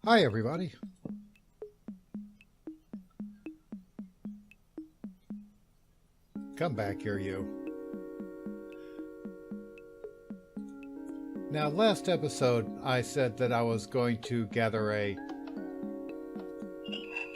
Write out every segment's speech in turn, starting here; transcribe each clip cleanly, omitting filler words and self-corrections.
Hi everybody. Come back here, you. Now, last episode I said that I was going to gather a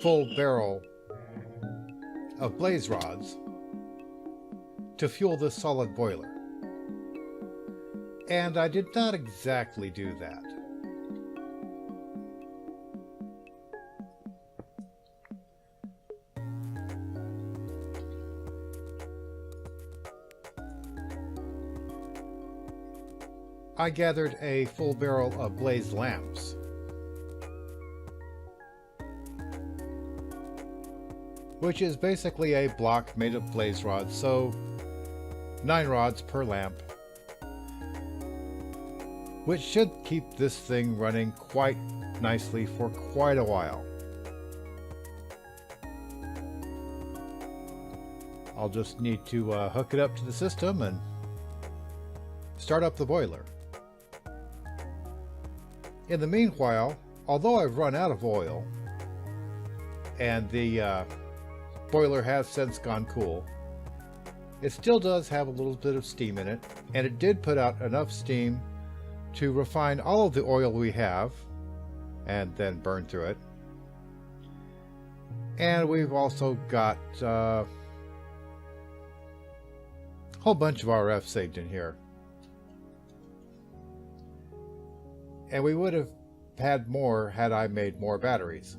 full barrel of blaze rods to fuel this solid boiler. And I did not exactly do that. I gathered a full barrel of blaze lamps. Which is basically a block made of blaze rods, so 9 rods per lamp. Which should keep this thing running quite nicely for quite a while. I'll just need to hook it up to the system and start up the boiler. In the meanwhile, although I've run out of oil, and the boiler has since gone cool, it still does have a little bit of steam in it, and it did put out enough steam to refine all of the oil we have, and then burn through it. And we've also got a whole bunch of RF saved in here. And we would have had more had I made more batteries.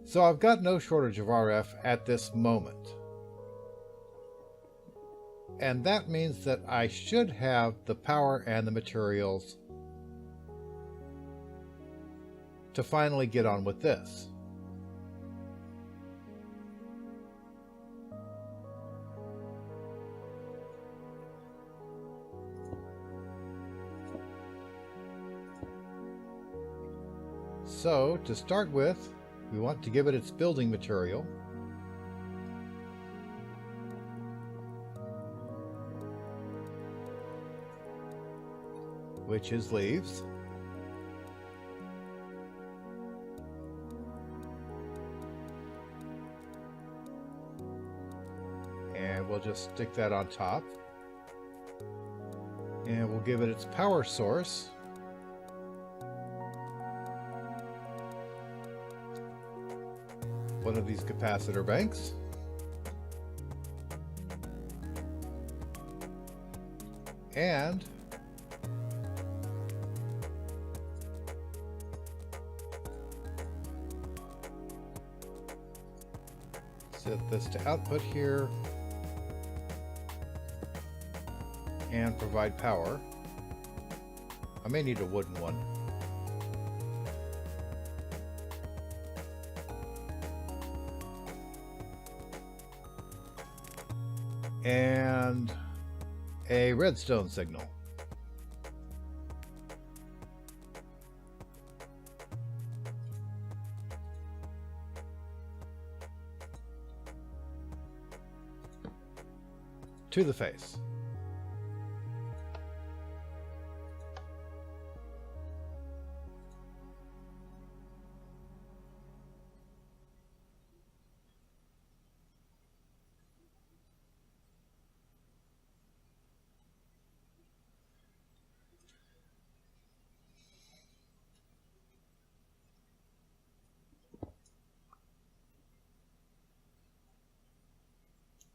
So I've got no shortage of RF at this moment. And that means that I should have the power and the materials to finally get on with this. So, to start with, we want to give it its building material. Which is leaves. And we'll just stick that on top. And we'll give it its power source. One of these capacitor banks. And set this to output here and provide power. I may need a wooden one. And a redstone signal. To the face.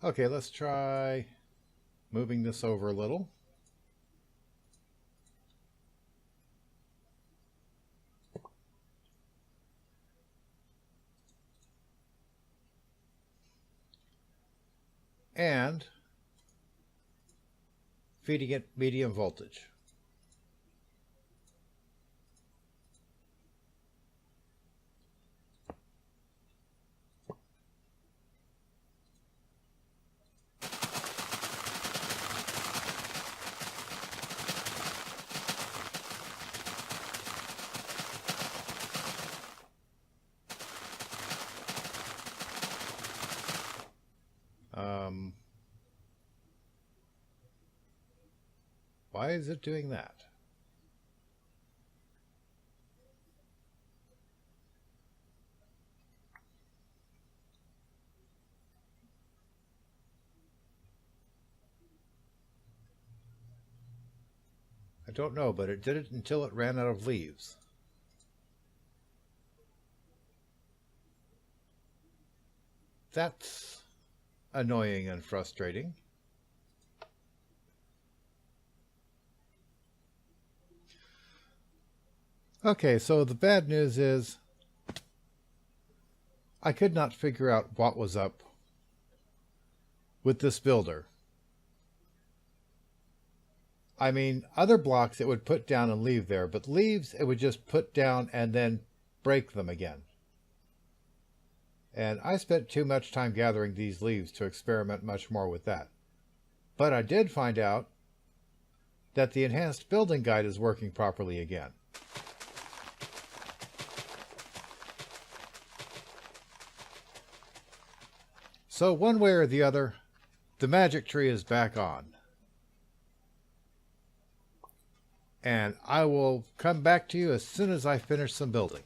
Okay, let's try moving this over a little. And feeding it medium voltage. Why is it doing that? don't know, but it did it until it ran out of leaves. That's annoying and frustrating. Okay, so the bad news is I could not figure out what was up with this builder. I mean, other blocks it would put down and leave there, but leaves it would just put down and then break them again. And I spent too much time gathering these leaves to experiment much more with that. But I did find out that the enhanced building guide is working properly again. So one way or the other, the magic tree is back on. And I will come back to you as soon as I finish some building.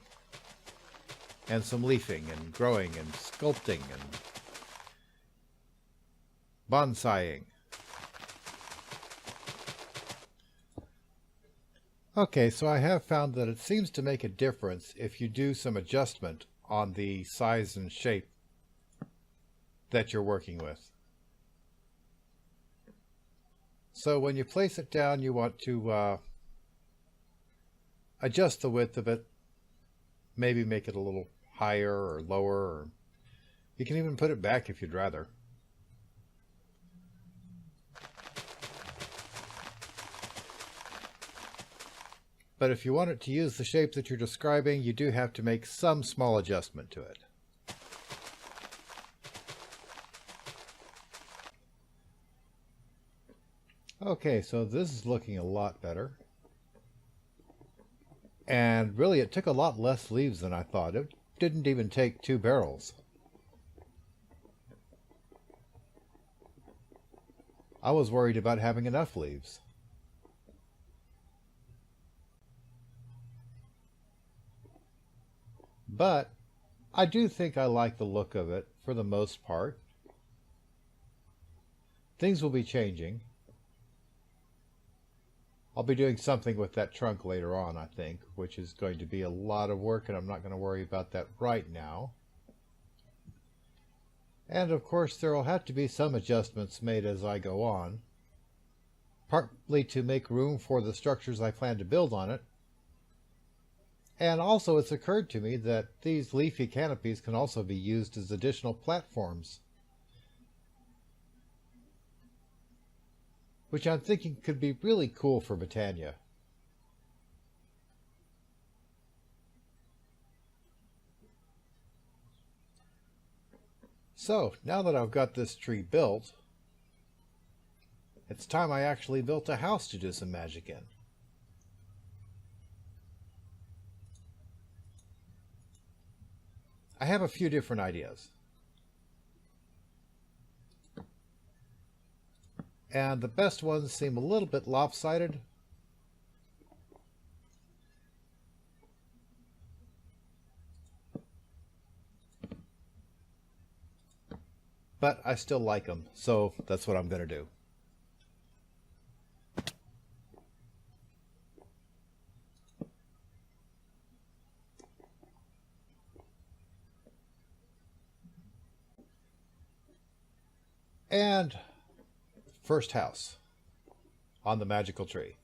And some leafing and growing and sculpting and bonsaiing. Okay, so I have found that it seems to make a difference if you do some adjustment on the size and shape that you're working with. So when you place it down, you want to adjust the width of it, maybe make it a little higher or lower, or you can even put it back if you'd rather. But if you want it to use the shape that you're describing, you do have to make some small adjustment to it. Okay, so this is looking a lot better. And really, it took a lot less leaves than I thought. It didn't even take 2 barrels. I was worried about having enough leaves. But I do think I like the look of it for the most part. Things will be changing. I'll be doing something with that trunk later on, I think, which is going to be a lot of work, and I'm not going to worry about that right now. And of course, there will have to be some adjustments made as I go on, partly to make room for the structures I plan to build on it. And also, it's occurred to me that these leafy canopies can also be used as additional platforms, which I'm thinking could be really cool for Britannia. So, now that I've got this tree built, it's time I actually built a house to do some magic in. I have a few different ideas. And the best ones seem a little bit lopsided. But I still like them, so that's what I'm going to do. And first house on the magical tree.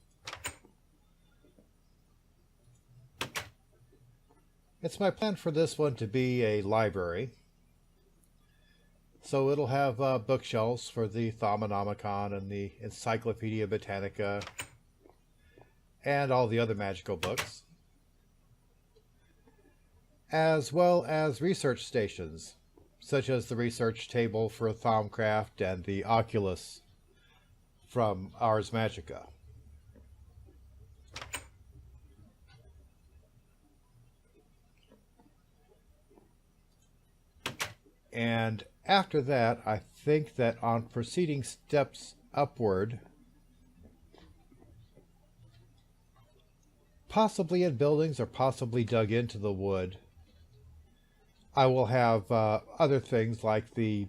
It's my plan for this one to be a library. So it'll have bookshelves for the Thaumonomicon and the Encyclopedia Britannica and all the other magical books, as well as research stations, such as the research table for Thaumcraft and the Oculus from Ars Magica. And after that, I think that on proceeding steps upward, possibly in buildings or possibly dug into the wood, I will have other things like the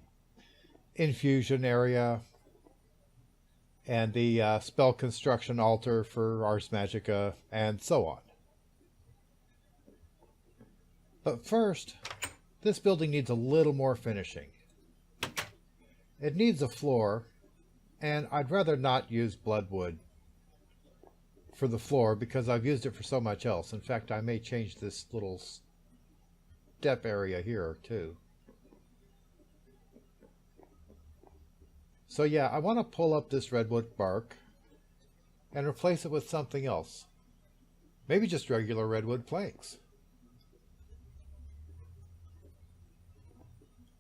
infusion area and the spell construction altar for Ars Magica, and so on. But first, this building needs a little more finishing. It needs a floor, and I'd rather not use bloodwood for the floor because I've used it for so much else. In fact, I may change this little step area here too. So yeah, I want to pull up this redwood bark and replace it with something else. Maybe just regular redwood planks.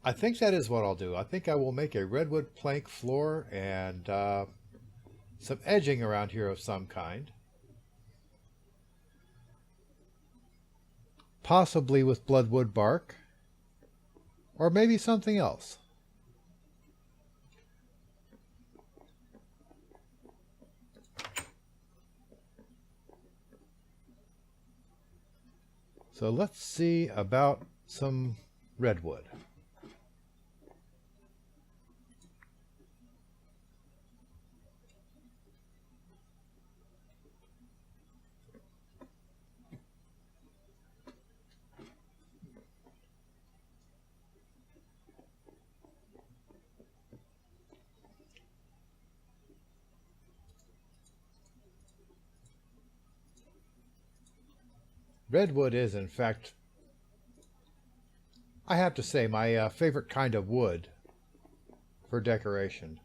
I think that is what I'll do. I think I will make a redwood plank floor and some edging around here of some kind. Possibly with bloodwood bark, or maybe something else. So let's see about some redwood. Redwood is, in fact, I have to say, my favorite kind of wood for decoration.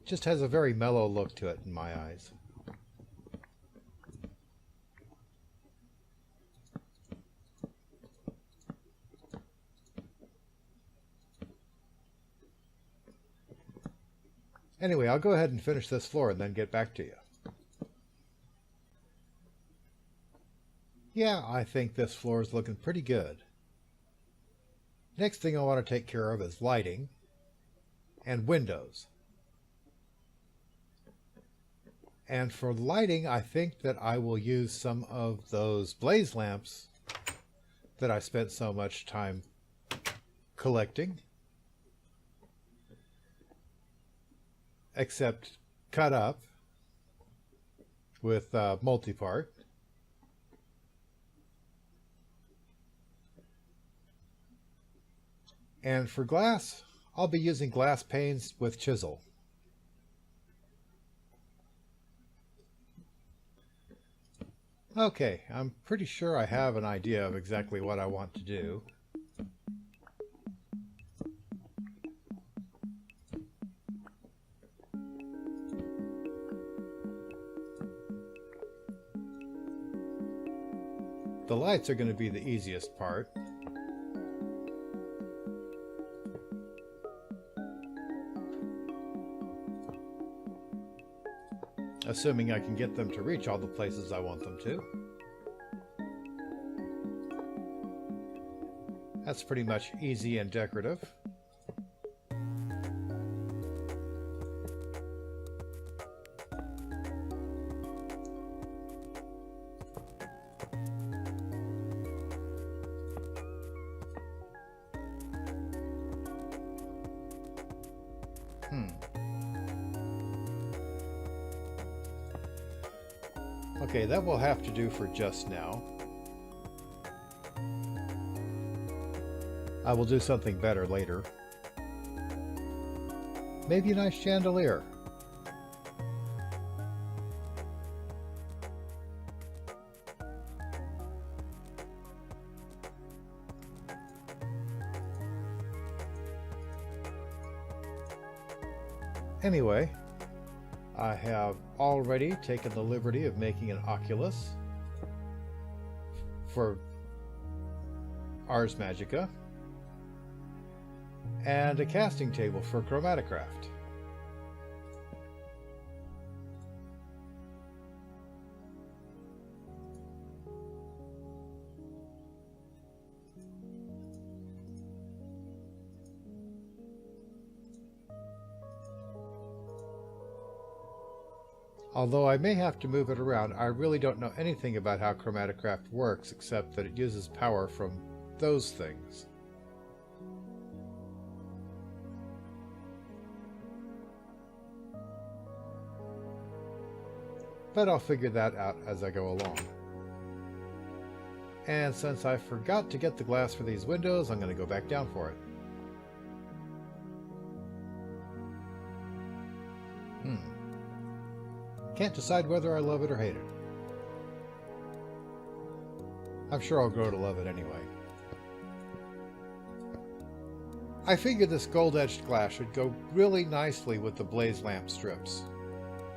Just has a very mellow look to it in my eyes. Anyway, I'll go ahead and finish this floor and then get back to you. Yeah, I think this floor is looking pretty good. Next thing I want to take care of is lighting and windows. And for lighting, I think that I will use some of those blaze lamps that I spent so much time collecting. Except cut up with multi-part. And for glass, I'll be using glass panes with chisel. Okay, I'm pretty sure I have an idea of exactly what I want to do. The lights are going to be the easiest part. Assuming I can get them to reach all the places I want them to. That's pretty much easy and decorative. Okay, that will have to do for just now. I will do something better later. Maybe a nice chandelier. Anyway, I have already taken the liberty of making an oculus for Ars Magica and a casting table for Chromatocraft. Although I may have to move it around, I really don't know anything about how Chromatocraft works except that it uses power from those things. but I'll figure that out as I go along. And since I forgot to get the glass for these windows, I'm going to go back down for it. Can't decide whether I love it or hate it. I'm sure I'll grow to love it anyway. I figured this gold-edged glass should go really nicely with the blaze lamp strips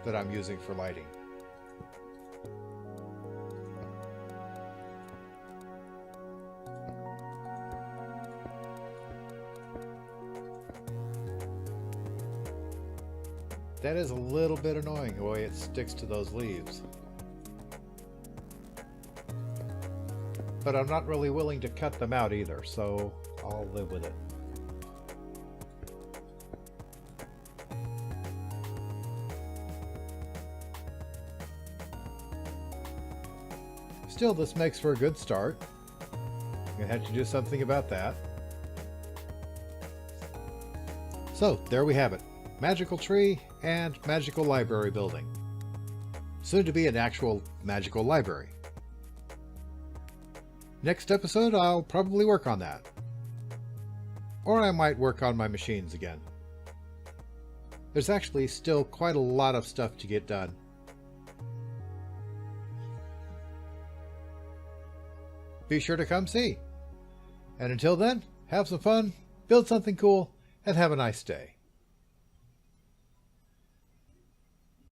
that I'm using for lighting. That is a little bit annoying the way it sticks to those leaves. But I'm not really willing to cut them out either, so I'll live with it. Still, this makes for a good start. I'm gonna have to do something about that. So, there we have it. Magical tree and magical library building. Soon to be an actual magical library. Next episode, I'll probably work on that. Or I might work on my machines again. There's actually still quite a lot of stuff to get done. Be sure to come see. And until then, have some fun, build something cool, and have a nice day.